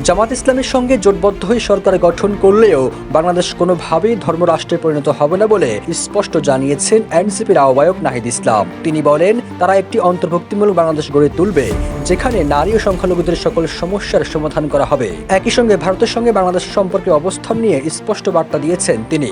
জামাত ইসলামের সঙ্গে জোটবদ্ধ হয়ে সরকার গঠন করলেও বাংলাদেশ কোনোভাবেই ধর্মরাষ্ট্রে পরিণত হবে না বলে স্পষ্ট জানিয়েছেন এনসিপির আহ্বায়ক নাহিদ ইসলাম। তিনি বলেন, তারা একটি অন্তর্ভুক্তিমূলক বাংলাদেশ গড়ে তুলবে, যেখানে নারী ও সংখ্যালঘুদের সকল সমস্যার সমাধান করা হবে। একই সঙ্গে ভারতের সঙ্গে বাংলাদেশ সম্পর্কে অবস্থান নিয়ে স্পষ্ট বার্তা দিয়েছেন তিনি।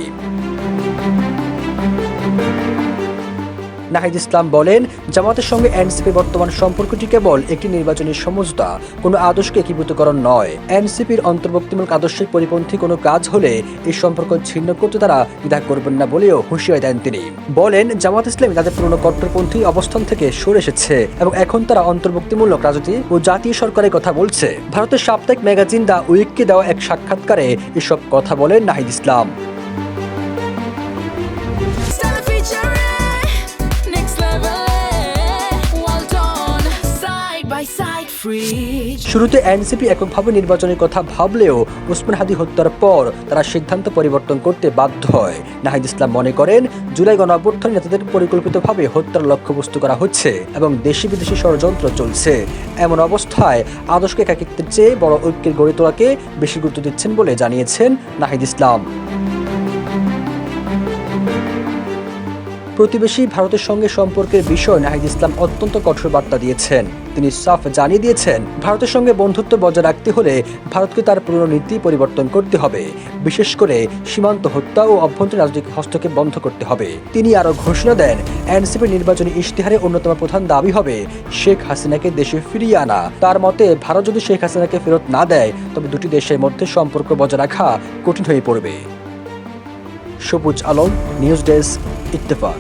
নাহিদ ইসলাম বলেন, জামাতের সঙ্গে এনসিপির বর্তমান সম্পর্কটি কেবল একটি নির্বাচনী সমঝোতা, কোনো আদর্শকে একীভূতকরণ নয়। এনসিপির অন্তর্ভুক্তিমূলক আদর্শের পরিপন্থী কোনো কাজ হলে এই সম্পর্ক ছিন্ন করতে তারা দ্বিধা করবেন না বলেও হুঁশিয়ারি দেন তিনি। বলেন, জামাত ইসলামী তাদের পুরনো কট্টরপন্থী অবস্থান থেকে সরে এসেছে এবং এখন তারা অন্তর্ভুক্তিমূলক রাজনীতি ও জাতীয় সরকারের কথা বলছে। ভারতের সাপ্তাহিক ম্যাগাজিন দ্য উইককে দেওয়া এক সাক্ষাৎকারে এসব কথা বলেন নাহিদ ইসলাম। শুরুতে এনসিপি এককভাবে নির্বাচনের কথা ভাবলেও ওসমান হাদি হত্যার পর তারা সিদ্ধান্ত পরিবর্তন করতে বাধ্য হয়। নাহিদ ইসলাম মনে করেন, জুলাই গণঅভ্যুত্থানে নেতাদের পরিকল্পিতভাবে হত্যার লক্ষ্যবস্তু করা হচ্ছে এবং দেশি বিদেশি ষড়যন্ত্র চলছে। এমন অবস্থায় আদর্শকে একাকিত্বের চেয়ে বড় ঐক্যের গড়ে তোলাকে বেশি গুরুত্ব দিচ্ছেন বলে জানিয়েছেন নাহিদ ইসলাম। প্রতিবেশী ভারতের সঙ্গে সম্পর্কের বিষয়ে নাহিদ ইসলাম অত্যন্ত কঠোর বার্তা দিয়েছেন। তিনি সাফ জানিয়ে দিয়েছেন, ভারতের সঙ্গে বন্ধুত্ব বজায় রাখতে হলে ভারতকে তার পুরনো নীতি পরিবর্তন করতে হবে, বিশেষ করে সীমান্ত হত্যা ও অভ্যন্তরীণ রাজনৈতিক হস্তক্ষেপ বন্ধ করতে হবে। তিনি আরও ঘোষণা দেন, এনসিপির নির্বাচনী ইশতেহারে অন্যতম প্রধান দাবি হবে শেখ হাসিনাকে দেশে ফিরিয়ে আনা। তার মতে, ভারত যদি শেখ হাসিনাকে ফেরত না দেয় তবে দুটি দেশের মধ্যে সম্পর্ক বজায় রাখা কঠিন হয়ে পড়বে। সবুজ আলম, নিউজ ডেস্ক, ইত্তেফাক।